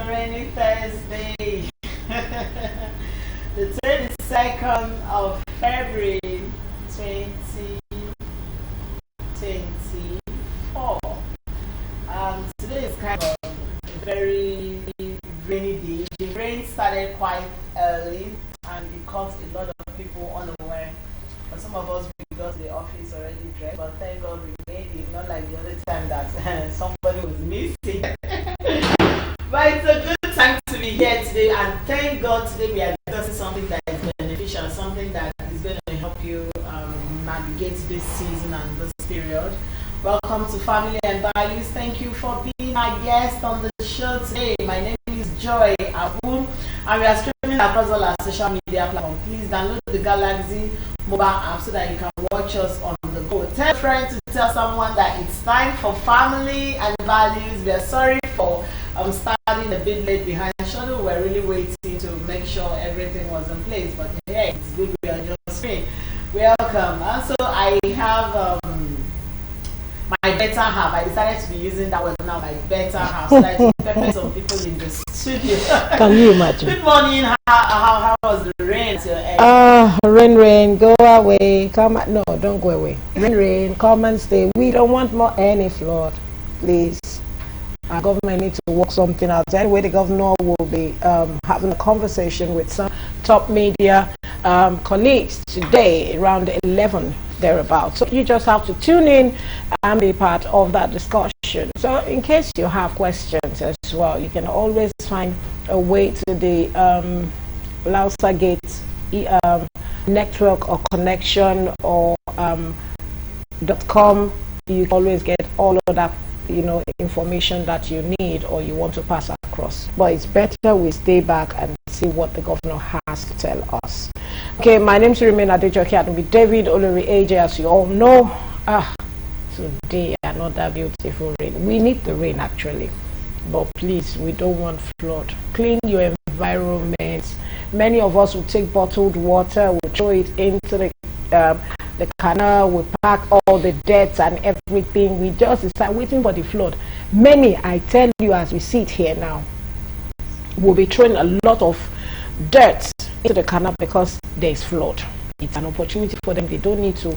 rainy Thursday. The 22nd of February 2024. Today is kind of a very rainy day. The rain started quite early and it caught a lot of people unaware. For some of us, we got to the office already dressed, but thank God we made it. Not like the other time that somebody was missing. But it's a good time to be here today, and thank God today we are discussing something that is beneficial, something that is going to help you navigate this season and this period. Welcome to Family and Values. Thank you for being our guest on the show today. My name is Joy Abu, and we are streaming across all our social media platforms. Please download the Galaxy mobile app so that you can watch us on the go. Tell a friend to tell someone that it's time for Family and Values. We are sorry for starting a bit late behind schedule. We're really waiting to make sure everything was in place, but yeah, it's good we are on your screen. Welcome. So I have my better half. I decided to be using that word now, my better half, so that I can pepper some people in the studio. Can you imagine? Good morning. How was the rain? Rain, go away. Come on. No, don't go away. Rain, come and stay. We don't want more any flood, please. Our government needs to work something out. Anyway, the governor will be having a conversation with some top media colleagues today around 11 thereabouts. So you just have to tune in and be part of that discussion. So in case you have questions as well, you can always find a way to the Lausa Gate network or connection or .com. You can always get all of that information that you need or you want to pass across. But it's better we stay back and see what the governor has to tell us. Okay, my name is Remain Adejoke and with David Olori AJ, as you all know. Today another beautiful rain. We need the rain actually, but please, we don't want flood. Clean your environment. Many of us will take bottled water, will throw it into the canal, we pack all the dirt and everything. We just start waiting for the flood. Many, I tell you, as we sit here now, will be throwing a lot of dirt into the canal because there is flood. It's an opportunity for them. They don't need to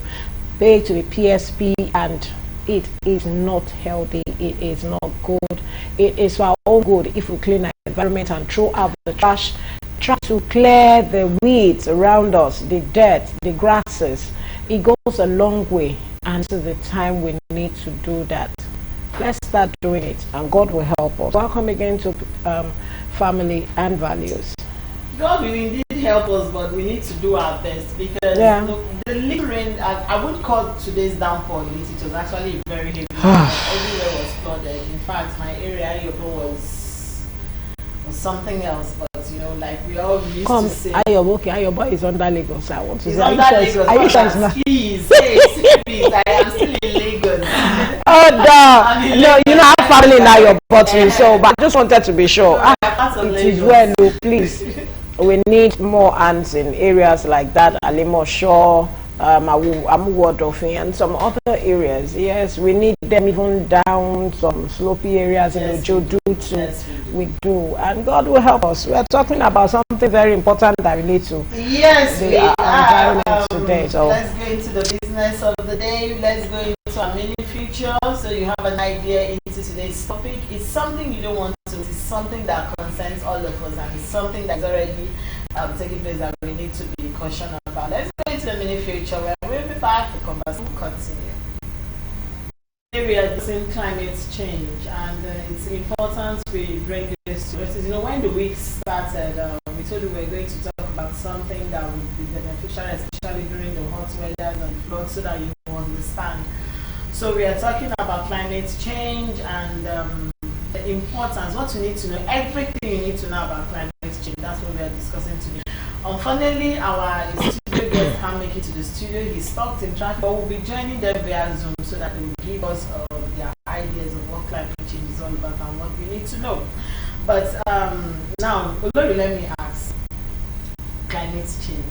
pay to the PSP, and it is not healthy. It is not good. It is for our own good if we clean our environment and throw out the trash. Try to clear the weeds around us, the dirt, the grasses. It goes a long way, and to the time we need to do that. Let's start doing it, and God will help us. Welcome again to Family and Values. God will indeed help us, but we need to do our best because look, the little rain, I wouldn't call today's downpour little. It was actually very heavy. Everywhere was flooded. In fact, my area, Yobo, was something else, but like we all used to say. Ayobo is under Lagos. I want to say. Under Lagos. Please, please, I am still in Lagos. No, you know I'm family now your bottle, so but I just wanted to be sure. It is well, no, please. We need more hands in areas like that, Alimosho, Amuwadofin, and some other areas. Yes, we need them even down some slopey areas in Ojodu too. Yes, we do, and God will help us. We are talking about something very important that relate to the environment today. So let's go into the business of the day. Let's go into our mini future, so you have an idea into today's topic. It's something you don't want to. It's something that concerns all of us, and it's something that's already taking place that we need to be cautious about. Let's go into the mini future where we'll be back. The conversation will continue. We are discussing climate change, and it's important we bring this to notice. When the week started, we told you we were going to talk about something that would be beneficial, especially during the hot weather and floods, so that you understand. So we are talking about climate change and the importance, what you need to know, everything you need to know about climate change. That's what we are discussing today. Unfortunately, our studio guest can't make it to the studio. He's stuck in traffic, but we'll be joining them via Zoom so that they will give us their ideas of what climate change is all about and what we need to know. But now, let me ask, climate change.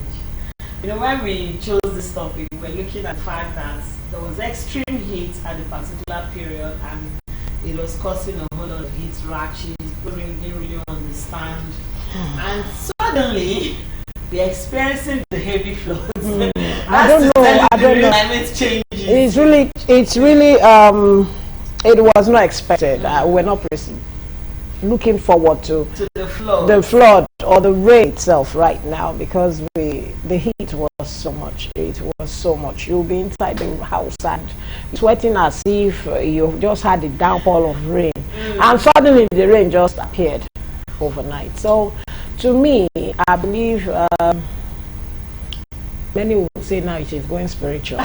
When we chose this topic, we were looking at the fact that there was extreme heat at a particular period, and it was causing a whole lot of heat rashes. People didn't really understand. And suddenly, they're experiencing the heavy floods. I don't know. Climate change. It's really, it was not expected. We're not looking forward to the flood or the rain itself right now, because the heat was so much. It was so much. You'll be inside the house and sweating as if you just had a downpour of rain, and suddenly the rain just appeared overnight. So to me, I believe many will say now it is going spiritual.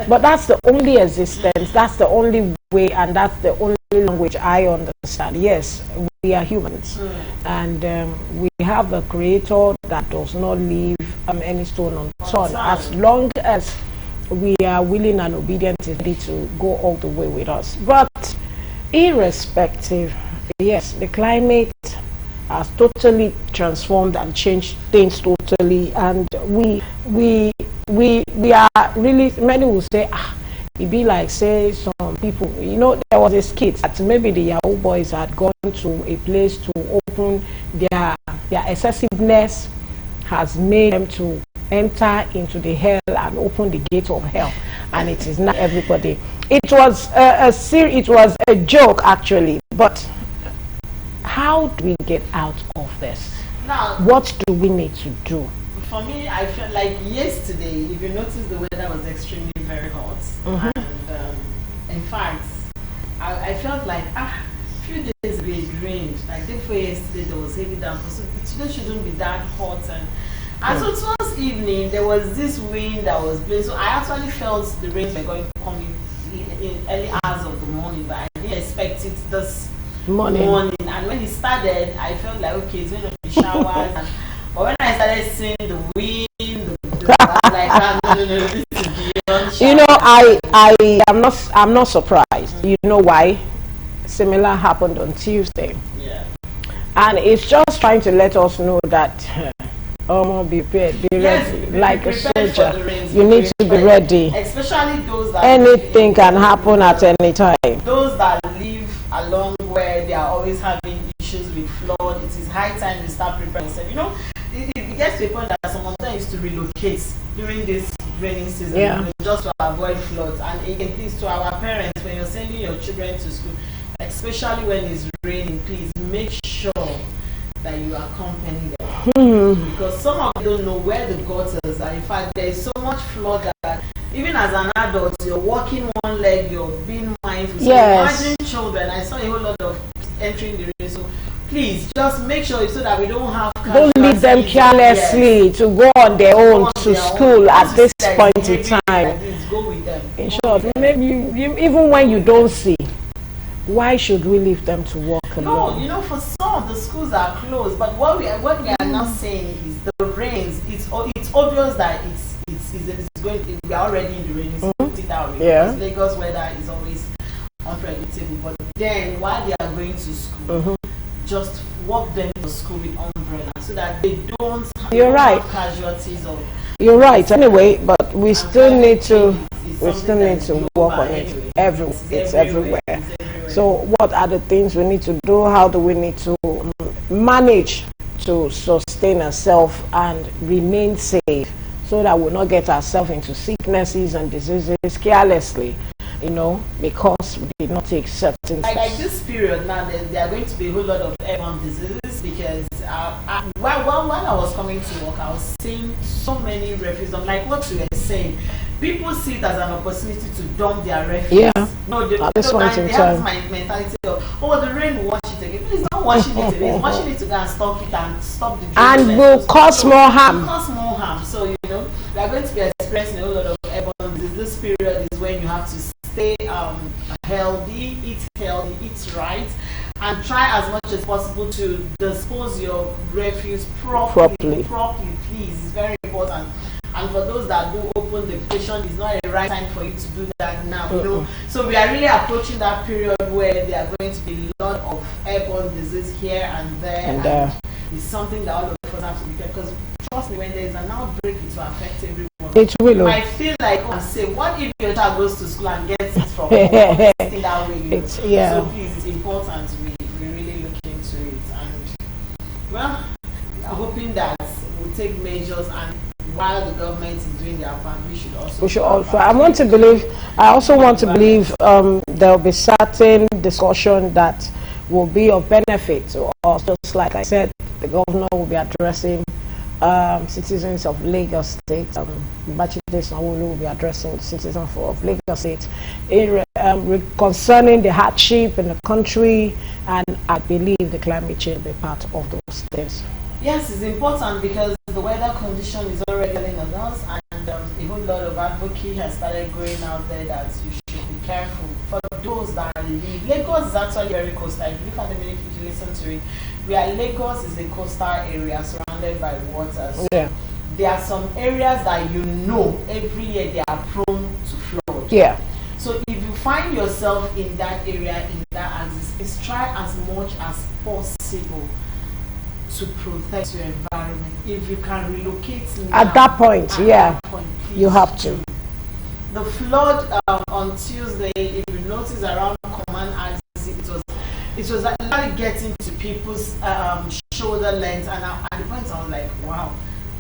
But that's the only existence, that's the only way, and that's the only language I understand. Yes, we are humans, and we have a creator that does not leave any stone unturned. As long as we are willing and obedient, is ready to go all the way with us. But irrespective, yes, the climate has totally transformed and changed things totally, and we are really, many will say, it be like, say, some people, you know, there was a skit that maybe the Yahoo boys had gone to a place to open their excessiveness has made them to enter into the hell and open the gate of hell, and it is not everybody. It was it was a joke actually, but how do we get out of this? Now, what do we need to do? For me, I felt like yesterday, if you notice, the weather was extremely very hot. And in fact, I felt like, a few days ago it rained. Like day before yesterday, there was heavy downpour. So today shouldn't be that hot. And so towards evening, there was this wind that was blowing. So I actually felt the rains were going to come in early hours of the morning, but I didn't expect it this morning. And when it started, I felt like, okay, it's going to be showers. But when I started seeing the wind, I was like, no, this is beyond showers. You know, I'm not surprised. You know why? Similar happened on Tuesday. Yeah. And it's just trying to let us know that be prepared, be ready, like a soldier. You need to be ready. Especially those that anything can happen at any time. Those that live along where they are always having issues with flood, it is high time to start preparing yourself. You know, it gets to a point that someone used to relocate during this raining season, just to avoid floods. And again, please, to our parents, when you're sending your children to school, especially when it's raining, please make sure that you accompany them. Because some of them don't know where the gutters are. In fact, there is so much flood that even as an adult, you're walking one leg, you're being mindful. So imagine children. I saw a whole lot of entering the rain. So please just make sure so that we don't have. Don't leave them carelessly to go on their own to school at this point in time. Go with them. In short, maybe even when you don't see, why should we leave them to walk alone? No, you know, for some of the schools are closed, but what we are not saying is the rains. It's obvious that it's going. We are already in the rain. It's that way. Because Lagos weather is always unpredictable. But then while they are going to school, just walk them to school with umbrella so that they don't have casualties of. You're right. Anyway, but we still need to work on it. It's everywhere. So what are the things we need to do? How do we need to manage to sustain ourselves and remain safe so that we'll not get ourselves into sicknesses and diseases carelessly, you know, because we did not take certain steps. Like this period now, there are going to be a whole lot of airborne diseases because while I was coming to work, I was seeing so many refuse. I'm like, what you were saying, people see it as an opportunity to dump their refuse. No, they have this mentality of, oh, the rain will wash it again. Please don't wash it again. Washing it to go and stop it and stop the and will cause more harm. So you know, we are going to be experiencing a whole lot of airborne disease. This period is when you have to stay healthy, eat right, and try as much as possible to dispose your refuse properly. Please, it's very important. And for those that do open the petition, it's not a right time for you to do that now. You know? So we are really approaching that period where there are going to be a lot of airborne disease here and there. And it's something that all of us have to be careful. Because trust me, when there is an outbreak, it will affect everyone. It will. You might feel like, oh, say, what if your child goes to school and gets it from home? That way, it's, yeah. So please, it's important we really look into it. And well, I'm hoping that we'll take measures, and while the government is doing their part, we should also. I also want to believe there will be certain discussion that will be of benefit to us. Just like I said, the governor will be addressing citizens of Lagos State. Bachide Sanwo-Olu will be addressing citizens of Lagos State concerning the hardship in the country, and I believe the climate change will be part of those things. Yes, it's important because the weather condition is already getting on us, and a whole lot of advocacy has started going out there that you should be careful. For those that live, Lagos is actually very coastal. If you look at the minute you listen to it, Lagos is a coastal area surrounded by waters. Yeah. There are some areas that every year they are prone to flood. Yeah. So if you find yourself in that area, in that axis, try as much as possible to protect your environment. If you can relocate now, at that point, you have to. The flood on Tuesday, if you notice around command axis, it was actually getting to people's shoulder length, and at the point I was like, wow.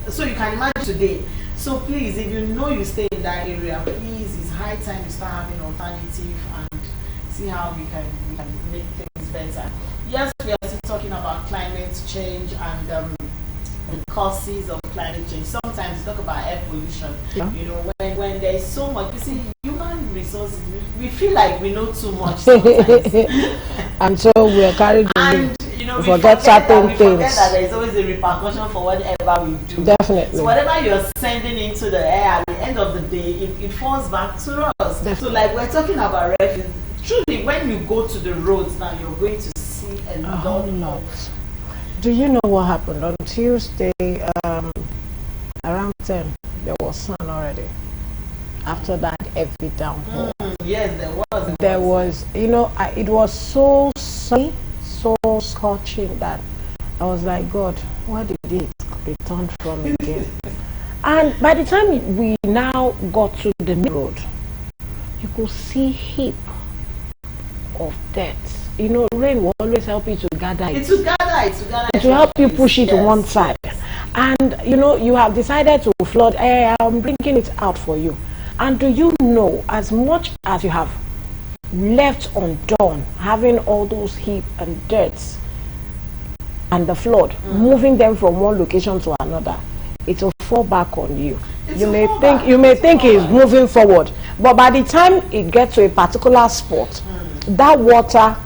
So you can imagine today. So please, if you stay in that area, please, it's high time you start having alternative and see how we can make things better. Yes, we are still talking about climate change and the causes of climate change. Sometimes we talk about air pollution. Yeah. When there is so much, you see, human resources, we feel like we know too much sometimes. And so we are carried away. We forget certain things. We forget that there is always a repercussion for whatever we do. Definitely. So whatever you're sending into the air, at the end of the day, it falls back to us. Definitely. So like we're talking about refuse. Truly, when you go to the roads now, you're going to see a lot. Do you know what happened on Tuesday? Around 10, there was sun already. After that heavy downpour. Yes, there was. There was. It was so sunny, so scorching that I was like, God, where did it return from again? And by the time we now got to the main road, you could see heap of dirt. Rain will always help you to gather it. To help you push it to one side. And you have decided to flood. I'm bringing it out for you. And do you know, as much as you have left undone, having all those heap and dirt and the flood, moving them from one location to another, it will fall back on you. You may think it's moving forward, but by the time it gets to a particular spot, that water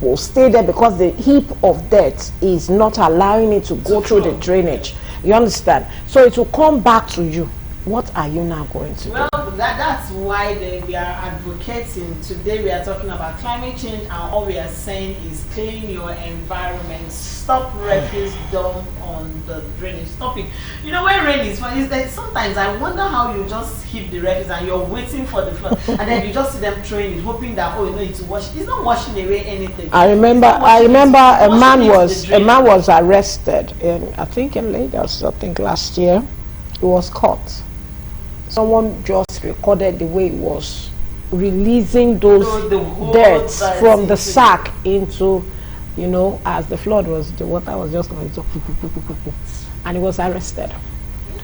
will stay there because the heap of dirt is not allowing it to go through the drainage. You understand? So it will come back to you. What are you now going to do? Well, that's why we are advocating. Today we are talking about climate change, and all we are saying is clean your environment. Stop refuse dump on the drainage. Stop it. When rain is like sometimes I wonder how you just heap the refuse and you're waiting for the flood, and then you just see them throwing it, hoping that it's wash. It's not washing away anything. I remember a man was arrested I think in Lagos, I think last year. He was caught. Someone just recorded the way it was releasing those dirt from the sack into, as the flood was, the water was just going to, and he was arrested.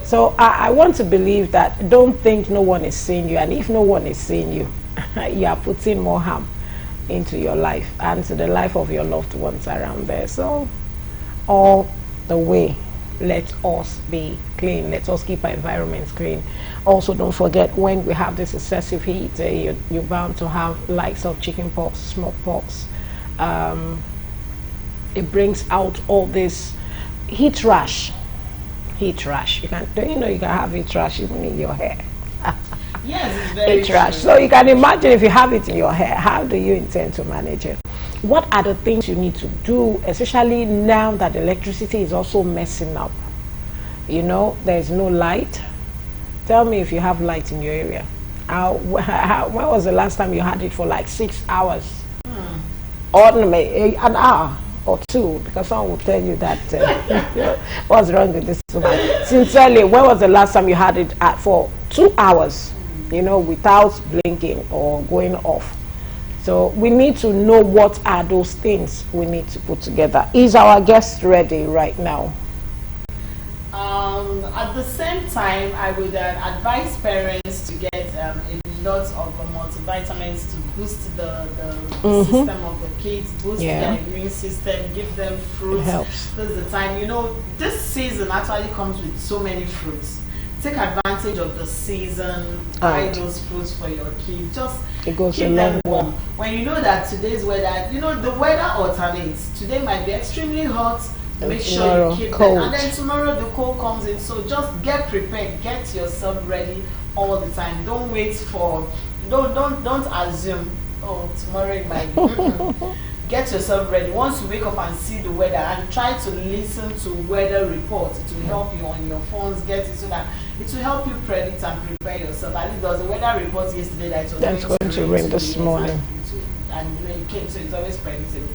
So I want to believe that don't think no one is seeing you, and if no one is seeing you, you are putting more harm into your life and to the life of your loved ones around there. So all the way, let us be clean. Let us keep our environments clean. Also, don't forget, when we have this excessive heat, you're bound to have likes of chickenpox, smallpox. It brings out all this heat rash. You can have heat rash even in your hair. Yes, it's very heat rash. So you can imagine if you have it in your hair, how do you intend to manage it? What are the things you need to do, especially now that electricity is also messing up? There's no light. Tell me if you have light in your area. When was the last time you had it for like 6 hours? Or an hour? or two, because someone will tell you that what's wrong with this woman. Sincerely, when was the last time you had it for 2 hours, without blinking or going off? So we need to know what are those things we need to put together. Is our guest ready right now? At the same time, I would advise parents to get a lot of multivitamins to boost the system of the kids, boost their immune system, give them fruits. It helps. This is the time. This season actually comes with so many fruits. Take advantage of the season, buy those fruits for your kids. Just it goes keep them warm. When you know that today's weather, the weather alternates. Today might be extremely hot. Make sure you keep cold. them. And then tomorrow the cold comes in. So just get prepared. Get yourself ready all the time. Don't wait for. Don't assume. Oh, tomorrow it might be. Get yourself ready. Once you wake up and see the weather, and try to listen to weather reports. It will help you on your phones. Get it so that it will help you predict and prepare yourself. At least there was a weather report yesterday that it was going to rain this morning. And it came, so it's always predictable.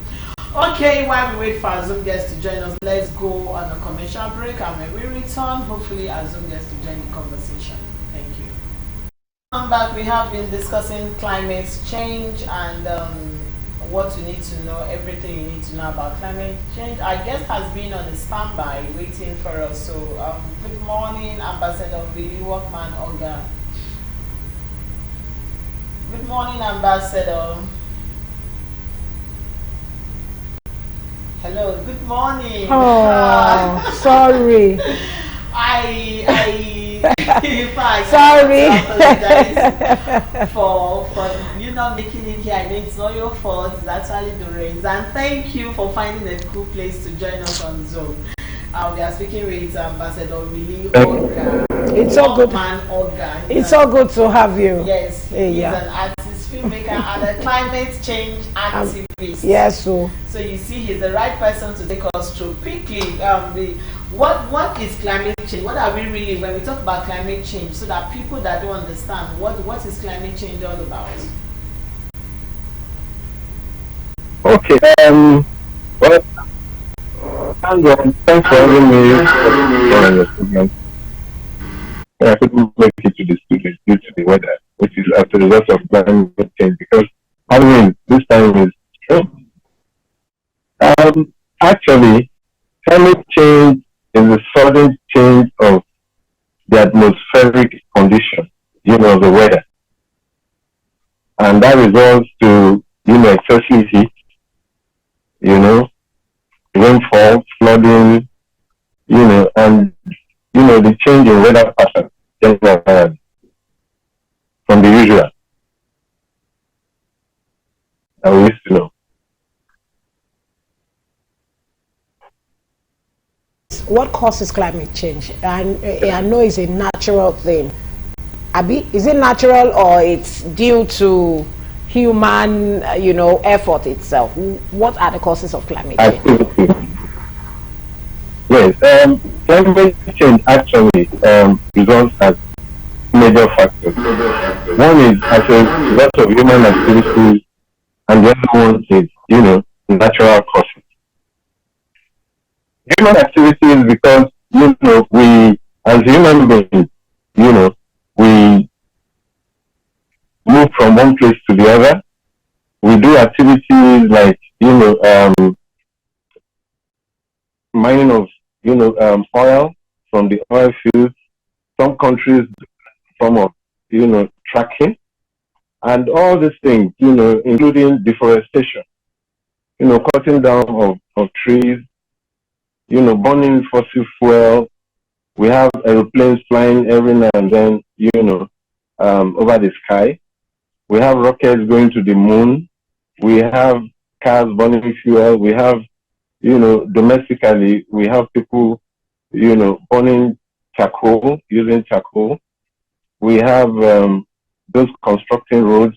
Okay, while we wait for our Zoom guests to join us, let's go on a commercial break, and when we return, hopefully our Zoom guests to join the conversation. Thank you. Come back. We have been discussing climate change and what you need to know, everything you need to know about climate change. Our guest has been on a standby waiting for us. So good morning, Ambassador Billy Workman Oga. Good morning, Ambassador. Hello, good morning. Oh, sorry. Sorry. For you not making it here. I know it's not your fault. It's actually the rains. And thank you for finding a cool place to join us on Zoom. We are speaking with Ambassador Willie Oga. It's so good. It's so good to have you. Yes, he's an artist, filmmaker, and a climate change activist. Yes, so you see, he's the right person to take us through quickly. What is climate change? What are we really, when we talk about climate change, so that people that don't understand what is climate change all about? Okay. Well, thanks for having me on the program. I couldn't make it to the studio due to the weather, which is as a result of climate change, because Halloween this time is actually, climate change is a sudden change of the atmospheric condition, the weather. And that results to, excessive heat, rainfall, flooding, and, the change in weather pattern from the usual. And we used to know. what causes climate change? And I know it's a natural thing. Abi, is it natural or it's due to human, effort itself? What are the causes of climate change? Yes, climate change actually results as major factors. One is as a result of human activities, and the other one is, natural causes. Human activities because, we, as human beings, we move from one place to the other. We do activities like, mining of, oil from the oil fields. Some countries form of, tracking, and all these things, including deforestation, cutting down of trees, burning fossil fuel. We have aeroplanes flying every now and then, over the sky. We have rockets going to the moon. We have cars burning fuel. We have, domestically, we have people, burning charcoal, using charcoal. We have those constructing roads,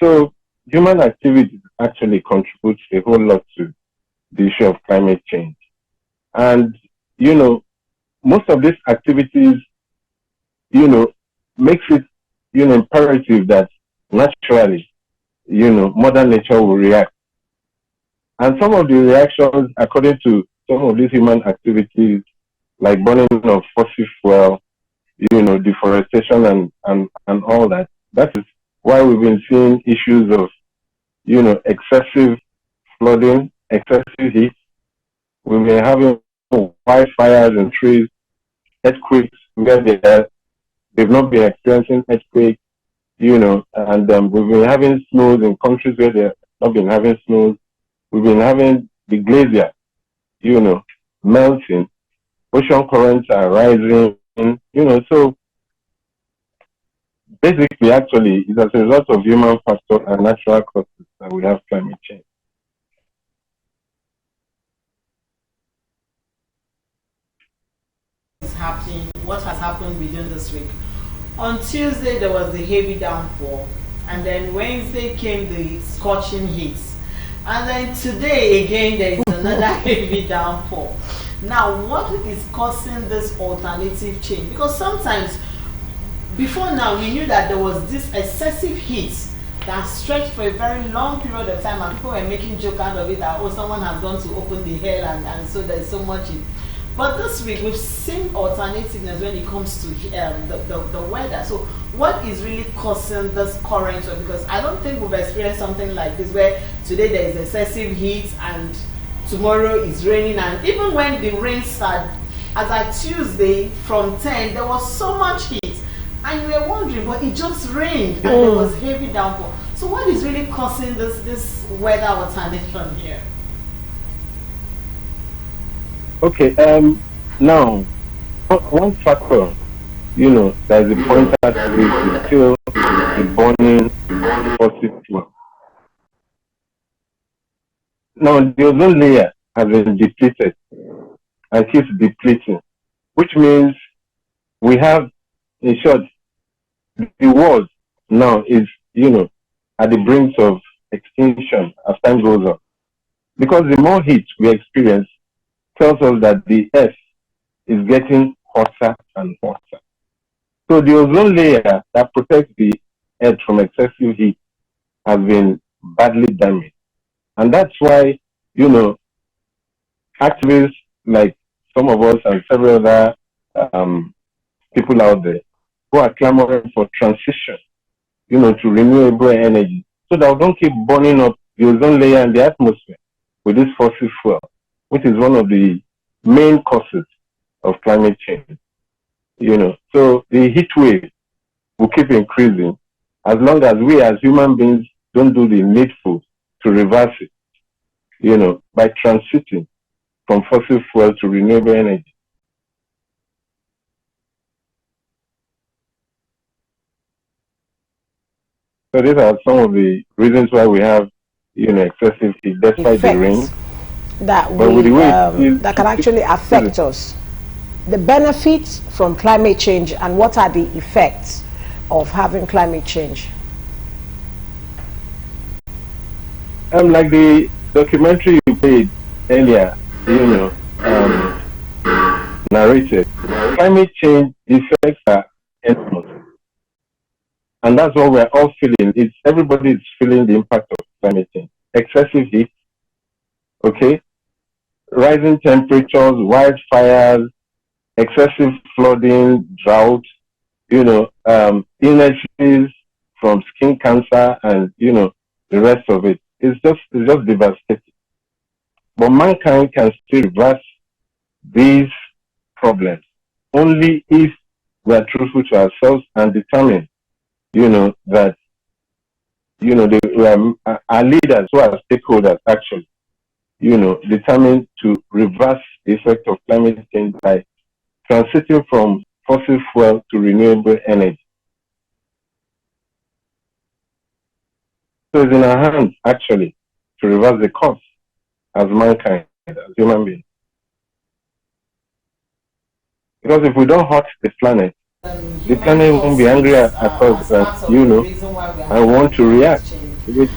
So human activities actually contributes a whole lot to the issue of climate change. And, most of these activities, makes it, imperative that naturally, Mother Nature will react. And some of the reactions, according to some of these human activities, like burning of fossil fuel, deforestation and all that. That is why we've been seeing issues of, excessive flooding, excessive heat. We've been having wildfires and trees, earthquakes where they've not been experiencing earthquakes, and we've been having snows in countries where they've not been having snows. We've been having the glacier, melting, ocean currents are rising, so basically, actually, it's as a result of human factors and natural causes that we have climate change. What has happened within this week? On Tuesday, there was the heavy downpour, and then Wednesday came the scorching heat, and then today again there is another heavy downpour. Now, what is causing this alternative change? Because sometimes, before now, we knew that there was this excessive heat that stretched for a very long period of time, and people were making joke out of it that, oh, someone has gone to open the hell, and so there's so much heat. But this week, we've seen alternativeness when it comes to the weather. So what is really causing this current? Because I don't think we've experienced something like this, where today there is excessive heat and tomorrow is raining. And even when the rain started, as at Tuesday from 10, there was so much heat. And we were wondering, but it just rained and there was heavy downpour. So what is really causing this weather alternation here? Okay, now, one factor, that is a point at is still the burning fossil fuel. Now, the ozone layer has been depleted and keeps depleting, which means we have, in short, the world now is, at the brink of extinction as time goes on. Because the more heat we experience tells us that the earth is getting hotter and hotter. So the ozone layer that protects the earth from excessive heat has been badly damaged. And that's why, activists like some of us and several other people out there who are clamoring for transition, to renewable energy, so that we don't keep burning up the ozone layer and the atmosphere with this fossil fuel, which is one of the main causes of climate change. So the heat wave will keep increasing as long as we as human beings don't do the needful to reverse it, by transiting from fossil fuel to renewable energy. So these are some of the reasons why we have, excessive heat despite the rain. That that can actually affect us. The benefits from climate change and what are the effects of having climate change? Like the documentary you played earlier, narrated, climate change effects are enormous. And that's what we're all feeling. Everybody is feeling the impact of climate change. Excessive heat, okay? Rising temperatures, wildfires, excessive flooding, drought, illnesses from skin cancer and, the rest of it. It's just devastating. But mankind can still reverse these problems only if we are truthful to ourselves and determine, that, our leaders who are stakeholders actually, determined to reverse the effect of climate change by transiting from fossil fuel to renewable energy. So it's in our hands, actually, to reverse the course as mankind, as human beings. Because if we don't hurt the planet won't be angry at us, and want to react.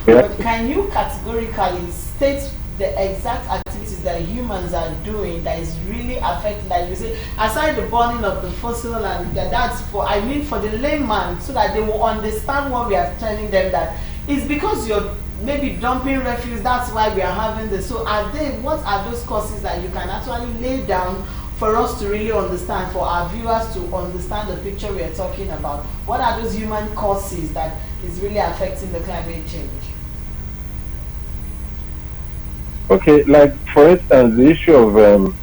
But can you categorically state the exact activities that humans are doing that is really affecting, like you say, aside the burning of the fossil, and that's for the layman, so that they will understand what we are telling them, that it's because you're maybe dumping refuse, that's why we are having this. So what are those causes that you can actually lay down for us to really understand, for our viewers to understand the picture we are talking about? What are those human causes that is really affecting the climate change? Okay, like for instance, the issue of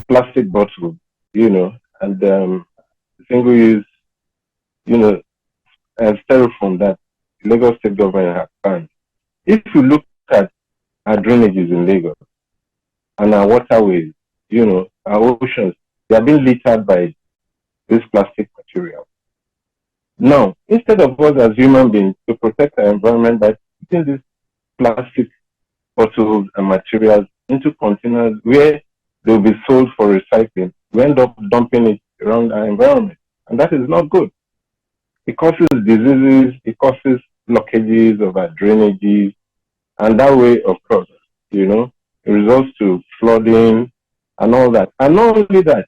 plastic bottles, and single-use, styrofoam that Lagos State government has banned. If you look at our drainages in Lagos and our waterways, our oceans, they are being littered by this plastic material. Now, instead of us as human beings to protect our environment by putting these plastic bottles and materials into containers where they'll be sold for recycling, we end up dumping it around our environment. And that is not good. It causes diseases, it causes blockages of our drainages, and that way, of course, it results to flooding and all that. And not only that,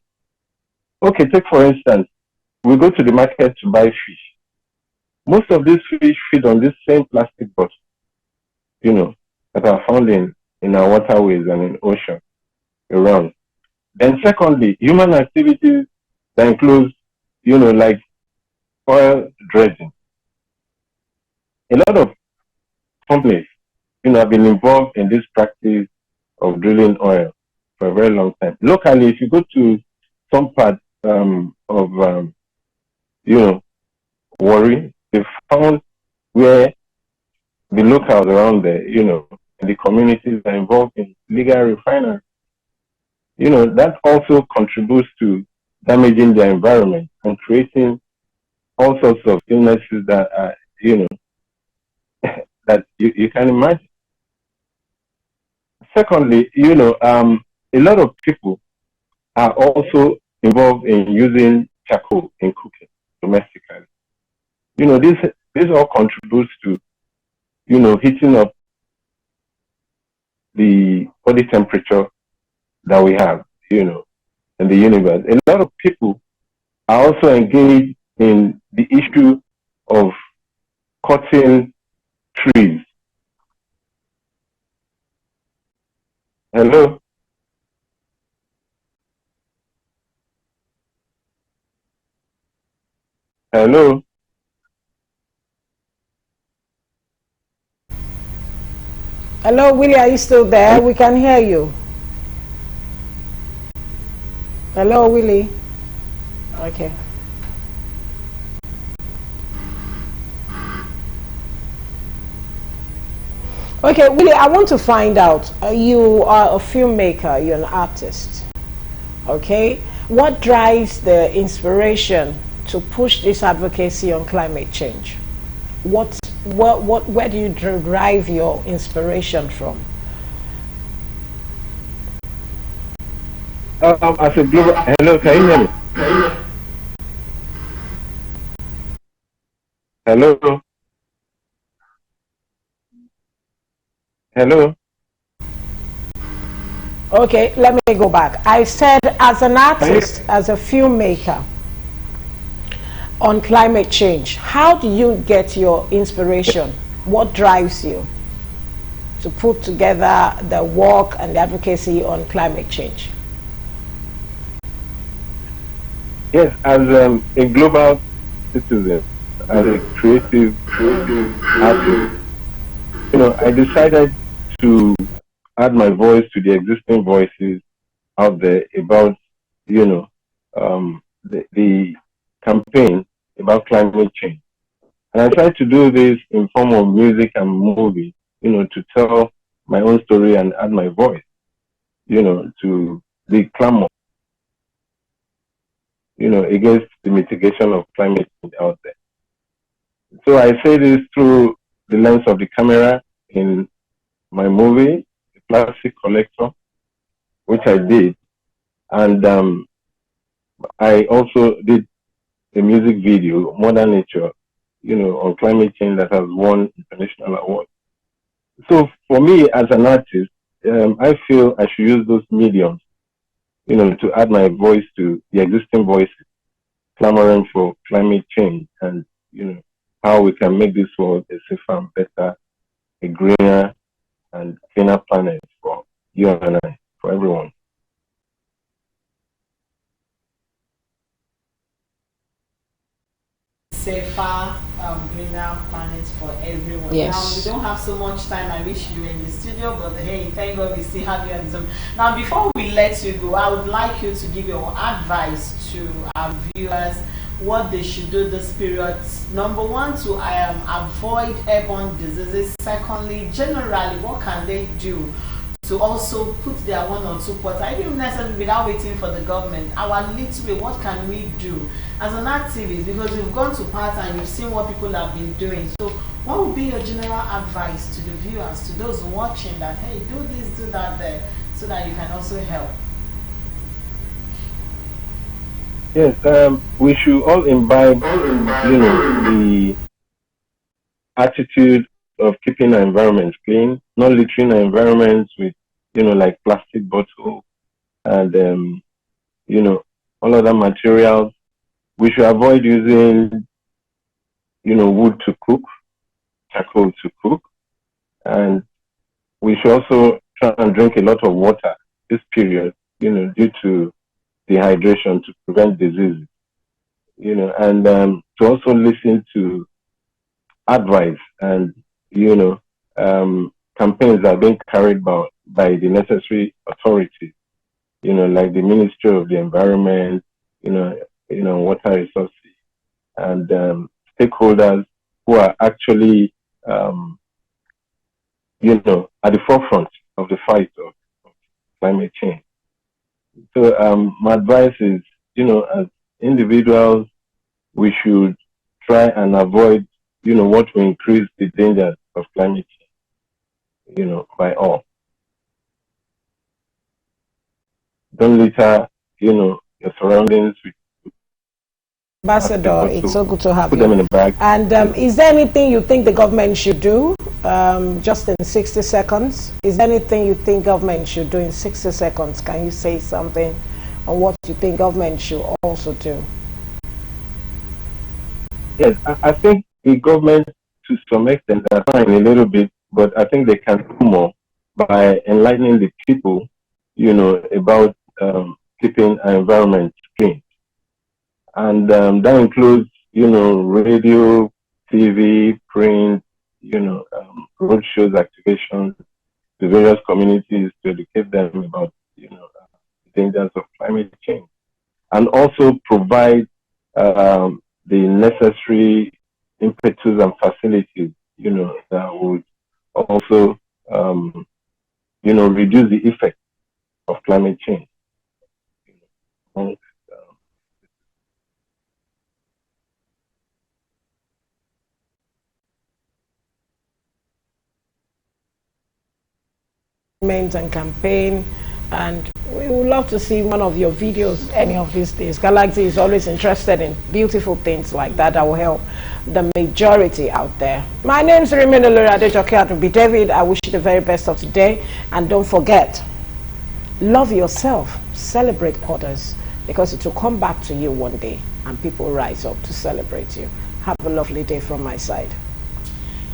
okay, take for instance, we go to the market to buy fish. Most of these fish feed on this same plastic bottle, that are found in our waterways and in ocean around. Then secondly, human activities that includes, like oil dredging. A lot of companies, have been involved in this practice of drilling oil for a very long time. Locally, if you go to some parts of, Warri, they found where the locals around there, in the communities are involved in legal refinery. That also contributes to damaging the environment and creating all sorts of illnesses that are, that you can imagine. Secondly, a lot of people are also involved in using charcoal in cooking domestically. This all contributes to, heating up the body temperature that we have, in the universe. A lot of people are also engaged in the issue of cutting trees. Hello? Hello? Hello, Willie, are you still there? We can hear you. Hello, Willie. Okay. Okay, Willie, I want to find out, you are a filmmaker, you're an artist, okay? What drives the inspiration to push this advocacy on climate change? Where do you derive your inspiration from? As a global, hello, can you hear me? Hello? Hello? Okay, let me go back. I said, as an artist, as a filmmaker on climate change, how do you get your inspiration? What drives you to put together the work and the advocacy on climate change? Yes, as a global citizen, as a creative artist, I decided to add my voice to the existing voices out there about, the campaign about climate change. And I try to do this in form of music and movie, to tell my own story and add my voice, to the clamor, against the mitigation of climate change out there. So I say this through the lens of the camera in my movie, The Plastic Collector, which I did. And I also did a music video, Mother Nature, on climate change that has won international awards. So for me as an artist, I feel I should use those mediums, to add my voice to the existing voices clamoring for climate change and, how we can make this world a safer and better, a greener and cleaner planet for you and I, for everyone. Safer, greener planet for everyone. Yes. Now, we don't have so much time. I wish you were in the studio, but hey, thank God we still have you on Zoom. Now, before we let you go, I would like you to give your advice to our viewers what they should do this period. Number one, to avoid airborne diseases. Secondly, generally, what can they do to also put their one or two points, I don't necessarily without waiting for the government, our little bit, what can we do as an activist? Because we've gone to parts and you've seen what people have been doing. So what would be your general advice to the viewers, to those watching, that hey, do this, do that there, so that you can also help? Yes, we should all imbibe, the attitude of keeping our environment clean, not littering our environment with, like plastic bottles and, all other materials. We should avoid using, wood to cook, charcoal to cook. And we should also try and drink a lot of water this period, due to dehydration, to prevent disease, and to also listen to advice and campaigns that are being carried by the necessary authorities, like the Ministry of the Environment, water resources, and stakeholders who are actually, at the forefront of the fight of climate change. So my advice is, as individuals, we should try and avoid, what will increase the dangers of climate change, by all. Don't litter, your surroundings with Ambassador, it's so good to have put you. them in a bag. And is there anything you think the government should do, just in 60 seconds? Is there anything you think government should do in 60 seconds? Can you say something on what you think government should also do? Yes, I think the government, to some extent, are trying a little bit, but I think they can do more by enlightening the people, about keeping our environment clean. And that includes, radio, TV, print, roadshows, activations to various communities to educate them about, the dangers of climate change. And also provide the necessary impetus and facilities, that would also, reduce the effect of climate change. And campaign, and we would love to see one of your videos any of these days. Galaxy is always interested in beautiful things like that will help the majority out there. My name is Remina Adejoke Atubi David. I wish you the very best of today, and don't forget, love yourself, celebrate others, because it will come back to you one day and people rise up to celebrate you. Have a lovely day from my side.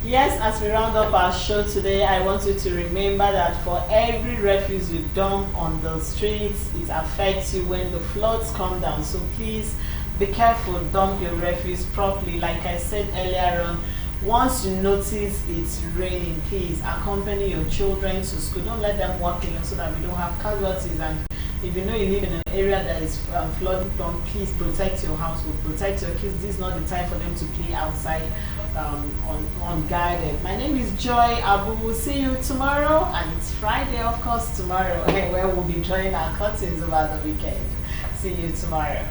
Yes, as we round up our show today, I want you to remember that for every refuse you dump on the streets, it affects you when the floods come down. So please be careful, dump your refuse properly. Like I said earlier on, once you notice it's raining, please accompany your children to school. Don't let them walk alone so that we don't have casualties. And if you know you live in an area that is flooding prone, please protect your household, protect your kids. This is not the time for them to play outside unguided. My name is Joy Abu. We'll see you tomorrow, and it's Friday, of course, tomorrow, where we'll be drawing our curtains over the weekend. See you tomorrow.